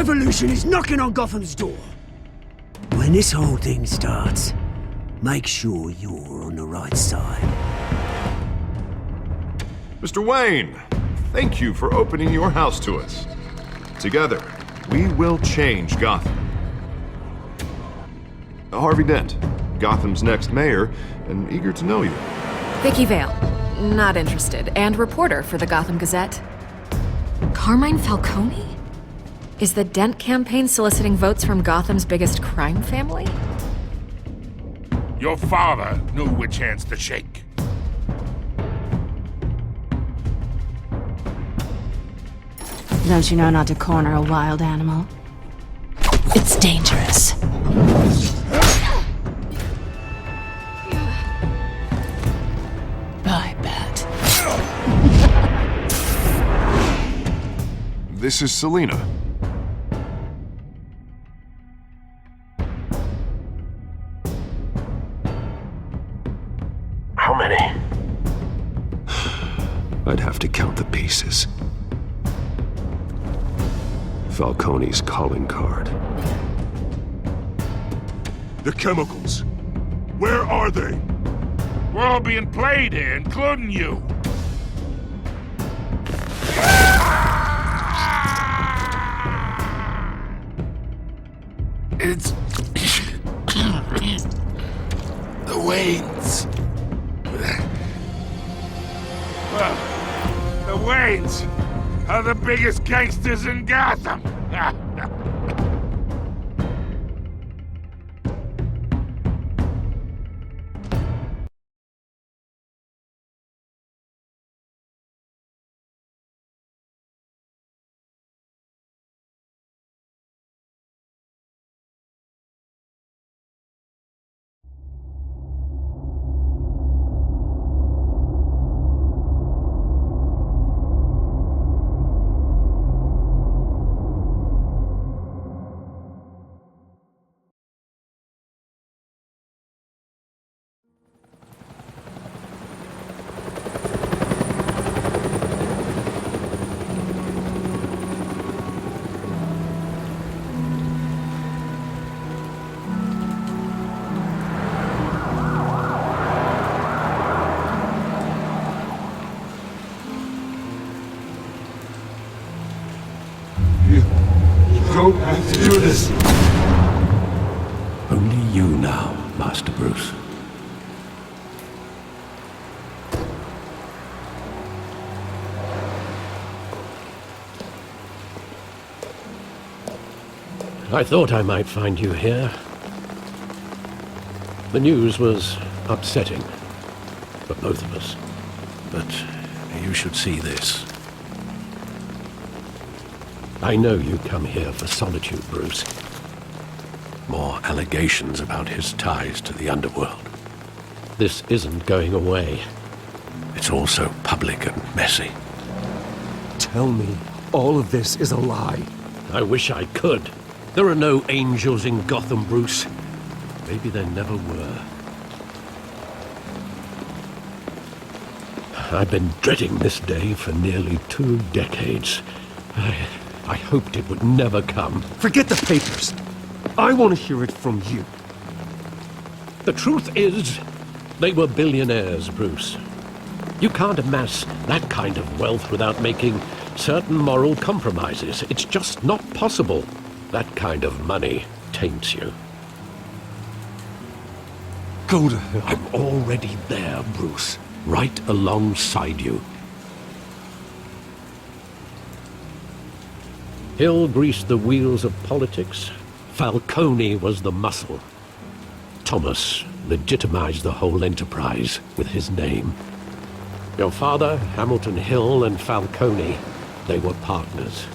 revolution is knocking on Gotham's door. When this whole thing starts, make sure you're on the right side. Mr. Wayne, thank you for opening your house to us. Together, we will change Gotham. Harvey Dent, Gotham's next mayor, and eager to know you. Vicki Vale, not interested, and reporter for the Gotham Gazette. Carmine Falcone? Is the Dent campaign soliciting votes from Gotham's biggest crime family? Your father knew which hands to shake. Don't you know not to corner a wild animal? It's dangerous. I bet. This is Selina. How many? I'd have to count the pieces. Falcone's calling card. The chemicals. Where are they? We're all being played here, including you. It's... the Waynes. Well, the Waynes are the biggest gangsters in Gotham. Don't have to do this. Only you now, Master Bruce. I thought I might find you here. The news was upsetting for both of us. But you should see this. I know you come here for solitude, Bruce. More allegations about his ties to the underworld. This isn't going away. It's all so public and messy. Tell me all of this is a lie. I wish I could. There are no angels in Gotham, Bruce. Maybe there never were. I've been dreading this day for nearly 2 decades. I hoped it would never come. Forget the papers. I want to hear it from you. The truth is, they were billionaires, Bruce. You can't amass that kind of wealth without making certain moral compromises. It's just not possible. That kind of money taints you. Go to hell. I'm already there, Bruce. Right alongside you. Hill greased the wheels of politics. Falcone was the muscle. Thomas legitimized the whole enterprise with his name. Your father, Hamilton Hill, and Falcone, they were partners.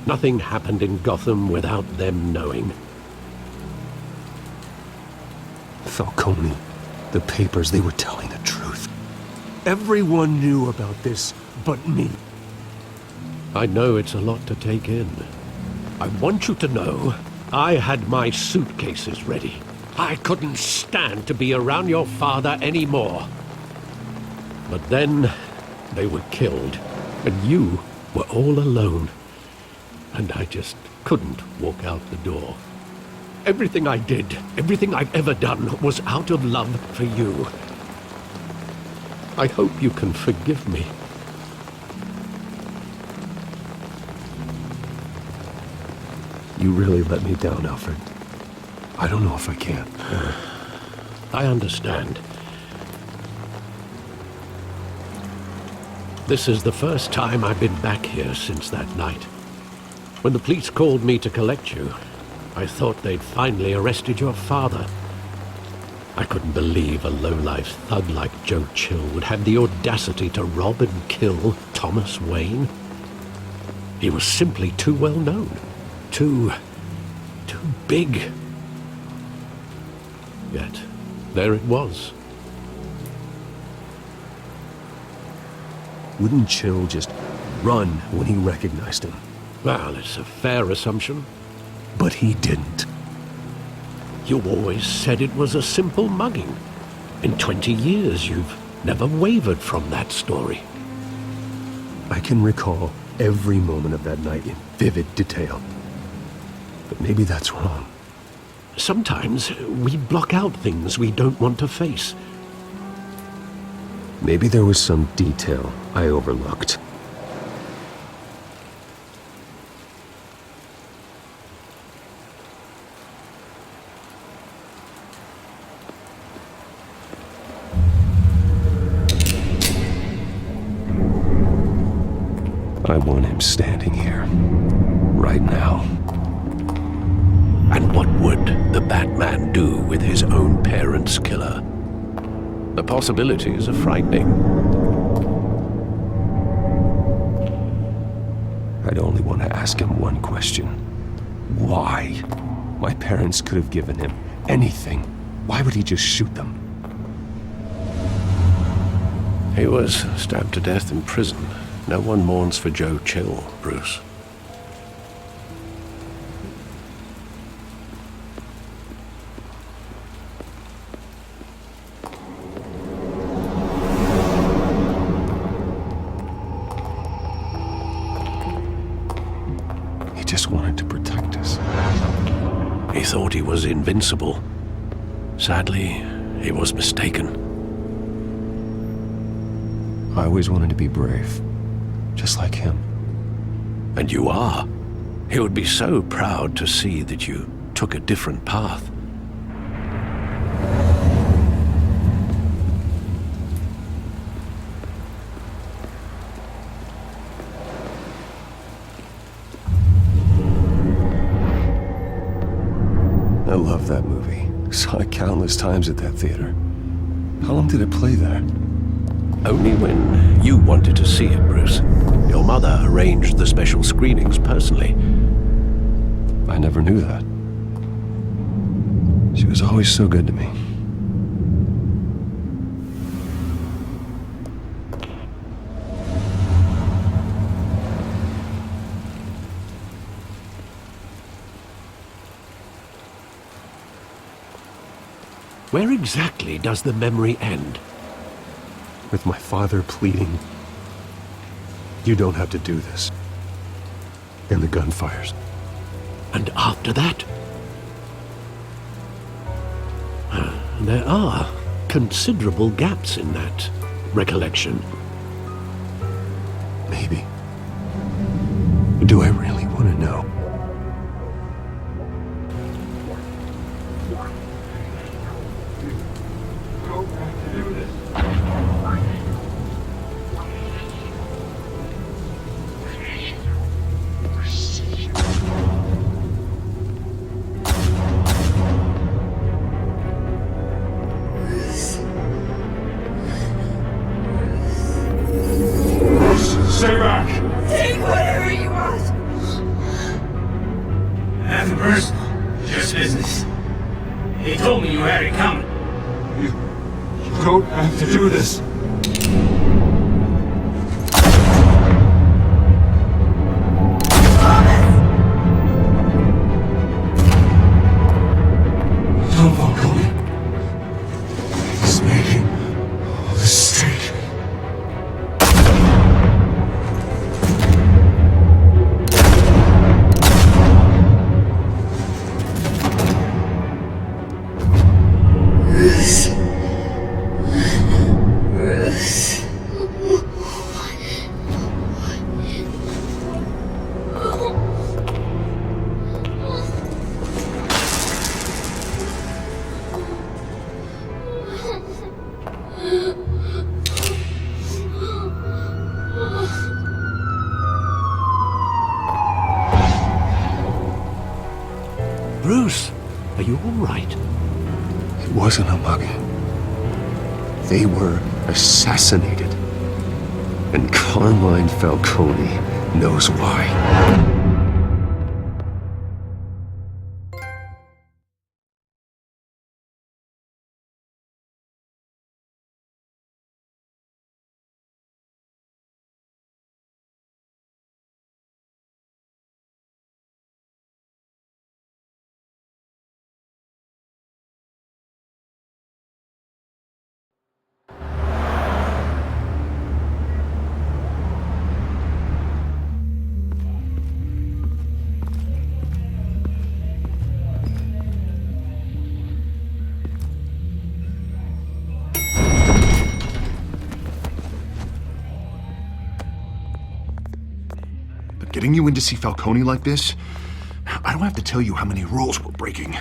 Nothing happened in Gotham without them knowing. Falcone, the papers, they were telling the truth. Everyone knew about this but me. I know it's a lot to take in. I want you to know, I had my suitcases ready. I couldn't stand to be around your father anymore. But then, they were killed, and you were all alone. and I just couldn't walk out the door. Everything I did, everything I've ever done, was out of love for you. I hope you can forgive me. You really let me down, Alfred. I don't know if I can. I understand. This is the first time I've been back here since that night. When the police called me to collect you, I thought they'd finally arrested your father. I couldn't believe a low-life thug like Joe Chill would have the audacity to rob and kill Thomas Wayne. He was simply too well known. Too big. Yet, there it was. Wouldn't Chill just run when he recognized him? Well, it's a fair assumption. But he didn't. You always said it was a simple mugging. In 20 years, you've never wavered from that story. I can recall every moment of that night in vivid detail. But maybe that's wrong. Sometimes we block out things we don't want to face. Maybe there was some detail I overlooked. I want him standing here, right now. And what would the Batman do with his own parents' killer? The possibilities are frightening. I'd only want to ask him one question. Why? My parents could have given him anything. Why would he just shoot them? He was stabbed to death in prison. No one mourns for Joe Chill, Bruce. He just wanted to protect us. He thought he was invincible. Sadly, he was mistaken. I always wanted to be brave. Just like him. And you are. He would be so proud to see that you took a different path. I love that movie. Saw it countless times at that theater. How long did it play there? Only when you wanted to see it, Bruce. Your mother arranged the special screenings personally. I never knew that. She was always so good to me. Where exactly does the memory end? With my father pleading, "You don't have to do this." And the gun fires. And after that? There are considerable gaps in that recollection. Maybe. Do I really want to know? Stay back! Take whatever you want! Nothing personal, just business. He told me you had it coming. You don't have to do this. Tom Falcone. He's making a mistake. Bruce, are you all right? It wasn't a mugging. They were assassinated. And Carmine Falcone knows why. Getting you in to see Falcone like this? I don't have to tell you how many rules we're breaking.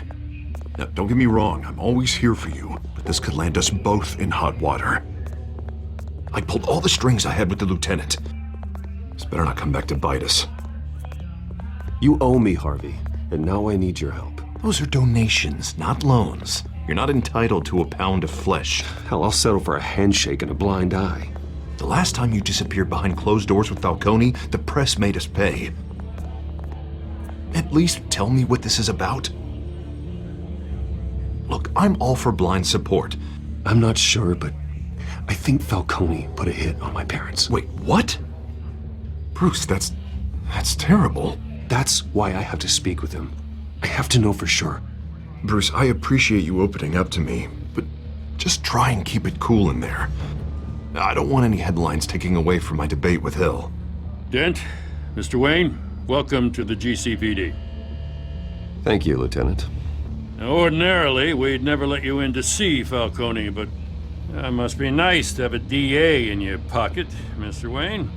Now, don't get me wrong, I'm always here for you, but this could land us both in hot water. I pulled all the strings I had with the lieutenant. This better not come back to bite us. You owe me, Harvey, and now I need your help. Those are donations, not loans. You're not entitled to a pound of flesh. Hell, I'll settle for a handshake and a blind eye. The last time you disappeared behind closed doors with Falcone, the press made us pay. At least tell me what this is about. Look, I'm all for blind support. I'm not sure, but I think Falcone put a hit on my parents. Wait, what? Bruce, that's terrible. That's why I have to speak with him. I have to know for sure. Bruce, I appreciate you opening up to me, but just try and keep it cool in there. I don't want any headlines taking away from my debate with Hill. Dent, Mr. Wayne, welcome to the GCPD. Thank you, Lieutenant. Now, ordinarily, we'd never let you in to see Falcone, but it must be nice to have a DA in your pocket, Mr. Wayne.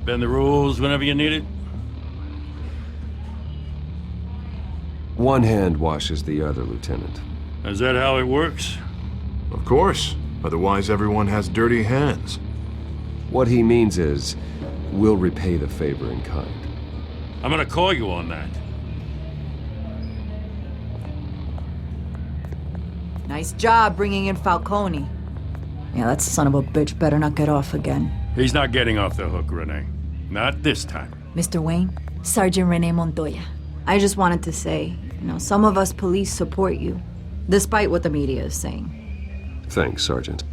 Bend the rules whenever you need it. One hand washes the other, Lieutenant. Is that how it works? Of course. Otherwise, everyone has dirty hands. What he means is, we'll repay the favor in kind. I'm gonna call you on that. Nice job bringing in Falcone. Yeah, that son of a bitch better not get off again. He's not getting off the hook, Renee. Not this time. Mr. Wayne, Sergeant Renee Montoya. I just wanted to say, some of us police support you, despite what the media is saying. Thanks, Sergeant.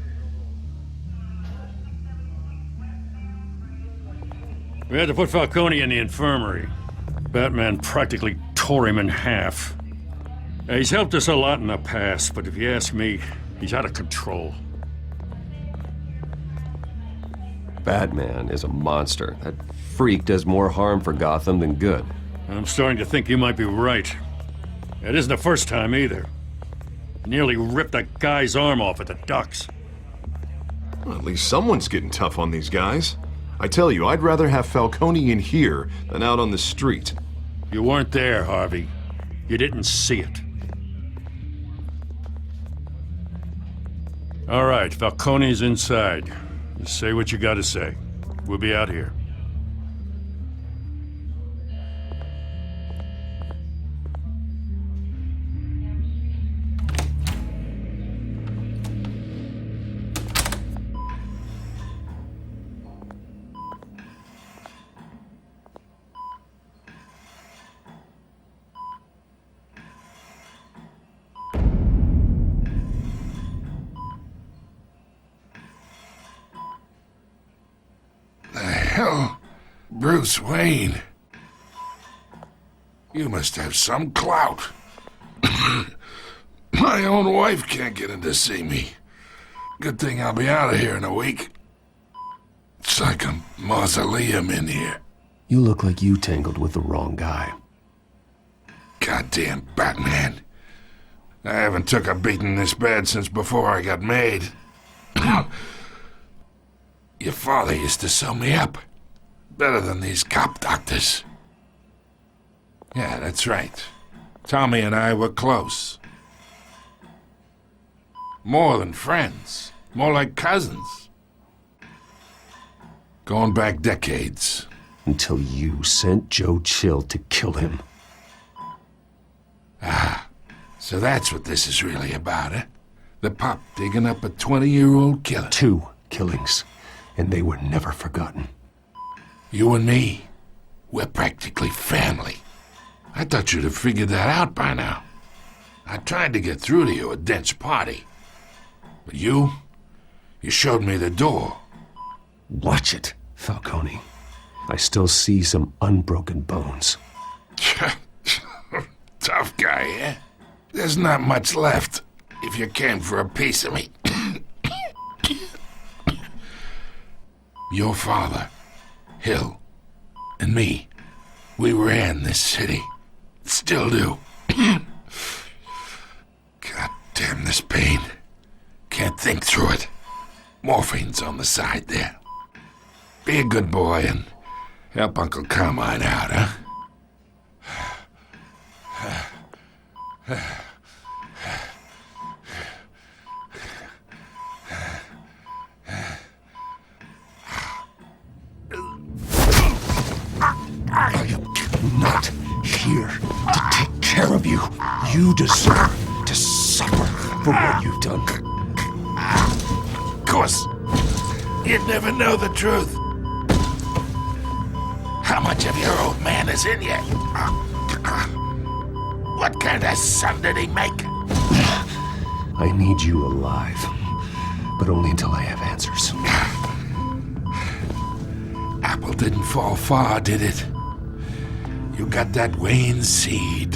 We had to put Falcone in the infirmary. Batman practically tore him in half. He's helped us a lot in the past, but if you ask me, he's out of control. Batman is a monster. That freak does more harm for Gotham than good. I'm starting to think you might be right. It isn't the first time either. Nearly ripped a guy's arm off at the docks. Well, at least someone's getting tough on these guys. I tell you, I'd rather have Falcone in here than out on the street. You weren't there, Harvey. You didn't see it. All right, Falcone's inside. Just say what you gotta say. We'll be out here. Bruce Wayne. You must have some clout. My own wife can't get in to see me. Good thing I'll be out of here in a week. It's like a mausoleum in here. You look like you tangled with the wrong guy. Goddamn Batman. I haven't took a beating this bad since before I got made. Your father used to sew me up. Better than these cop doctors. Yeah, that's right. Tommy and I were close. More than friends. More like cousins. Going back decades. Until you sent Joe Chill to kill him. Ah. So that's what this is really about, eh? The pup digging up a 20-year-old killer. 2 killings, and they were never forgotten. You and me, we're practically family. I thought you'd have figured that out by now. I tried to get through to you at Dent's party. But you showed me the door. Watch it, Falcone. I still see some unbroken bones. Tough guy, eh? There's not much left, if you came for a piece of me. Your father, Hill, and me, we ran this city. Still do. God damn this pain. Can't think through it. Morphine's on the side there. Be a good boy and help Uncle Carmine out, huh? I am not here to take care of you. You deserve to suffer for what you've done. Of course, you'd never know the truth. How much of your old man is in you? What kind of son did he make? I need you alive, but only until I have answers. Apple didn't fall far, did it? You got that Wayne seed.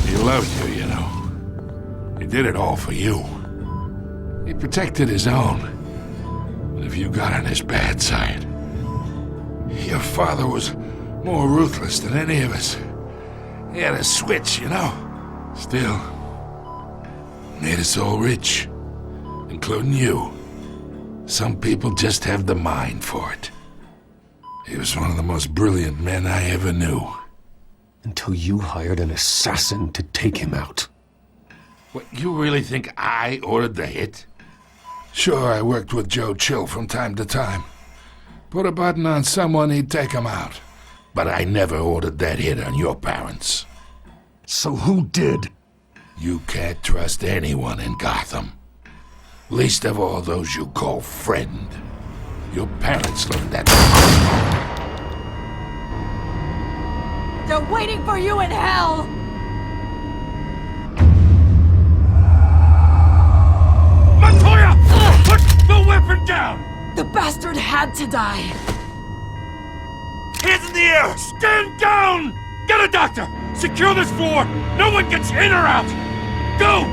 He loved you, you know. He did it all for you. He protected his own. But if you got on his bad side, your father was more ruthless than any of us. He had a switch, you know. Still, made us all rich, including you. Some people just have the mind for it. He was one of the most brilliant men I ever knew. Until you hired an assassin to take him out. What, you really think I ordered the hit? Sure, I worked with Joe Chill from time to time. Put a button on someone, he'd take him out. But I never ordered that hit on your parents. So who did? You can't trust anyone in Gotham. Least of all those you call friend. Your parents learned that. They're waiting for you in hell! Montoya! Put the weapon down! The bastard had to die! Hands in the air! Stand down! Get a doctor! Secure this floor! No one gets in or out! Go!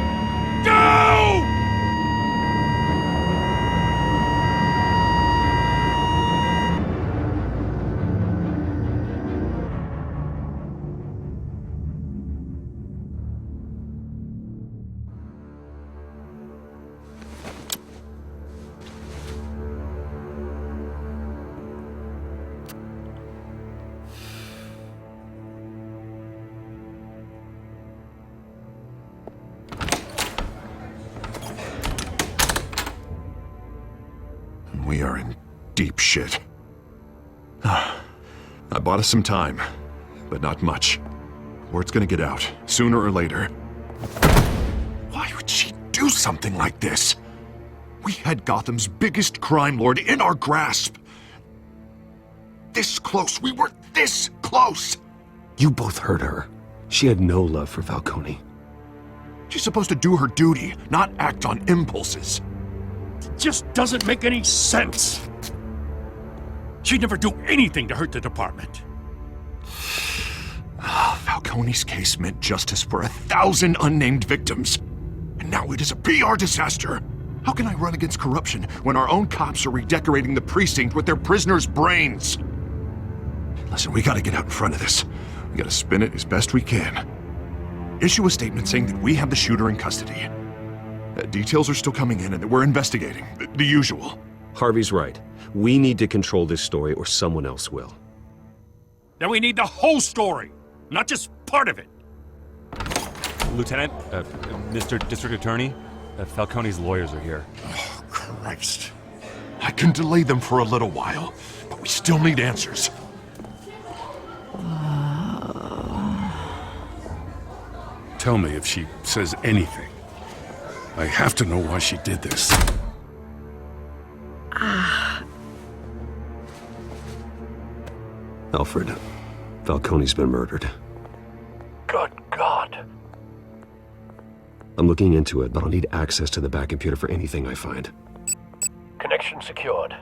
Go! We are in deep shit. I bought us some time, but not much. Word's gonna get out, sooner or later. Why would she do something like this? We had Gotham's biggest crime lord in our grasp. This close, we were this close! You both hurt her. She had no love for Falcone. She's supposed to do her duty, not act on impulses. Just doesn't make any sense. She'd never do anything to hurt the department. Falcone's case meant justice for 1,000 unnamed victims. And now it is a PR disaster. How can I run against corruption when our own cops are redecorating the precinct with their prisoners' brains? Listen, we gotta get out in front of this. We gotta spin it as best we can. Issue a statement saying that we have the shooter in custody. Details are still coming in and that we're investigating. The usual. Harvey's right. We need to control this story or someone else will. Then we need the whole story, not just part of it. Lieutenant, Mr. District Attorney, Falcone's lawyers are here. Oh, Christ. I can delay them for a little while, but we still need tell me if she says anything. I have to know why she did this. Alfred, Falcone's been murdered. Good God. I'm looking into it, but I'll need access to the back computer for anything I find. Connection secured.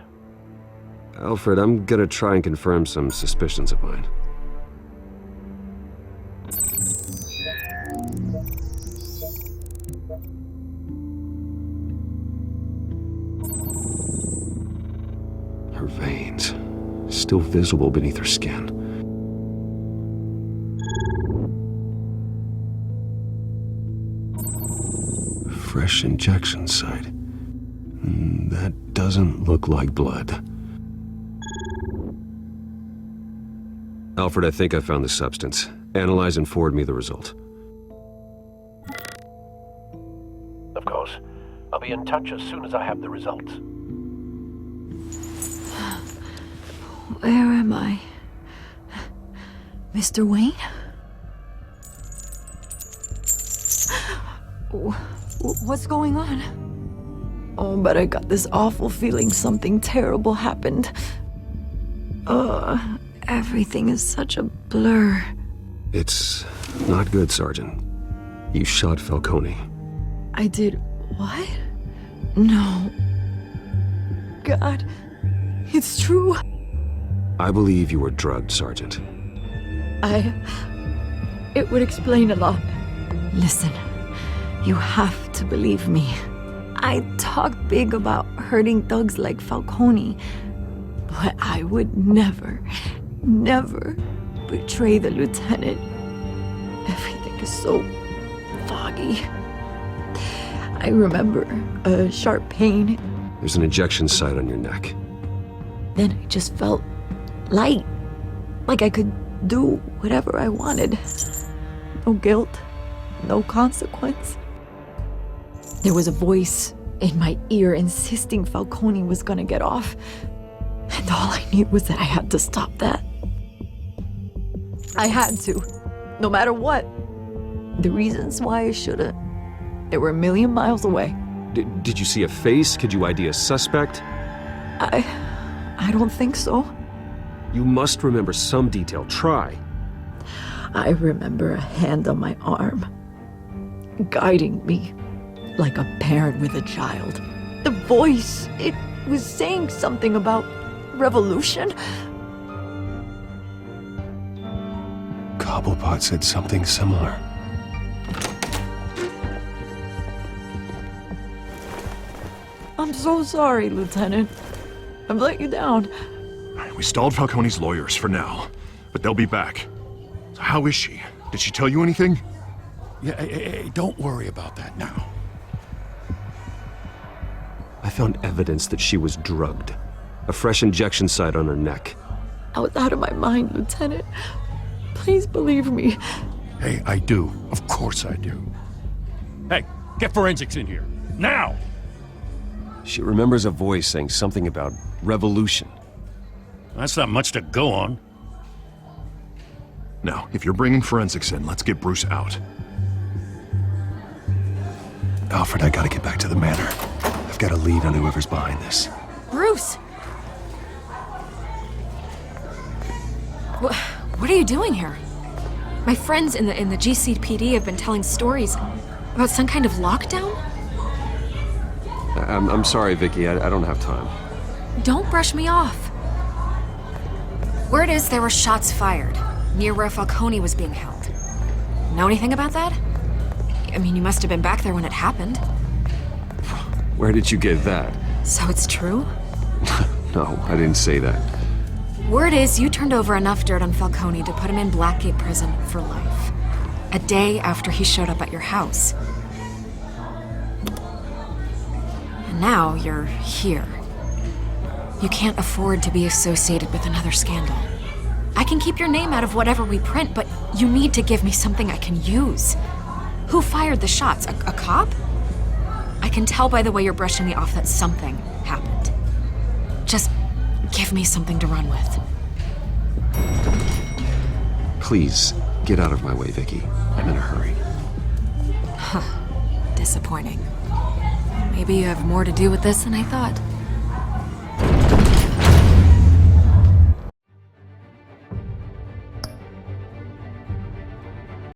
Alfred, I'm gonna try and confirm some suspicions of mine. Her veins, still visible beneath her skin. Fresh injection site. That doesn't look like blood. Alfred, I think I found the substance. Analyze and forward me the result. Of course. I'll be in touch as soon as I have the results. Where am I? Mr. Wayne? What's going on? Oh, but I got this awful feeling something terrible happened. Everything is such a blur. It's not good, Sergeant. You shot Falcone. I did what? No. God, it's true. I believe you were drugged, Sergeant. It would explain a lot. Listen, you have to believe me. I talk big about hurting thugs like Falcone, but I would never betray the lieutenant. Everything is so foggy. I remember a sharp pain. There's an injection site on your neck. Then I just felt light, like I could do whatever I wanted. No guilt, no consequence. There was a voice in my ear insisting Falcone was gonna get off. And all I knew was that I had to stop that. I had to, no matter what. The reasons why I shouldn't, they were a million miles away. Did you see a face? Could you ID a suspect? I don't think so. You must remember some detail. Try. I remember a hand on my arm, guiding me like a parent with a child. The voice, it was saying something about revolution. Cobblepot said something similar. I'm so sorry, Lieutenant. I've let you down. We stalled Falcone's lawyers for now, but they'll be back. So how is she? Did she tell you anything? Yeah, hey, don't worry about that now. I found evidence that she was drugged. A fresh injection site on her neck. I was out of my mind, Lieutenant. Please believe me. Hey, I do. Of course I do. Hey, get forensics in here. Now! She remembers a voice saying something about revolution. That's not much to go on. Now, if you're bringing forensics in, let's get Bruce out. Alfred, I gotta get back to the manor. I've got a lead on whoever's behind this. Bruce! What are you doing here? My friends in the GCPD have been telling stories about some kind of lockdown? I'm sorry, Vicki. I don't have time. Don't brush me off. Word is there were shots fired near where Falcone was being held. Know anything about that? I mean, you must have been back there when it happened. Where did you get that? So it's true? No, I didn't say that. Word is you turned over enough dirt on Falcone to put him in Blackgate Prison for life. A day after he showed up at your house. And now you're here. You can't afford to be associated with another scandal. I can keep your name out of whatever we print, but you need to give me something I can use. Who fired the shots? A cop? I can tell by the way you're brushing me off that something happened. Just give me something to run with. Please, get out of my way, Vicki. I'm in a hurry. Disappointing. Maybe you have more to do with this than I thought.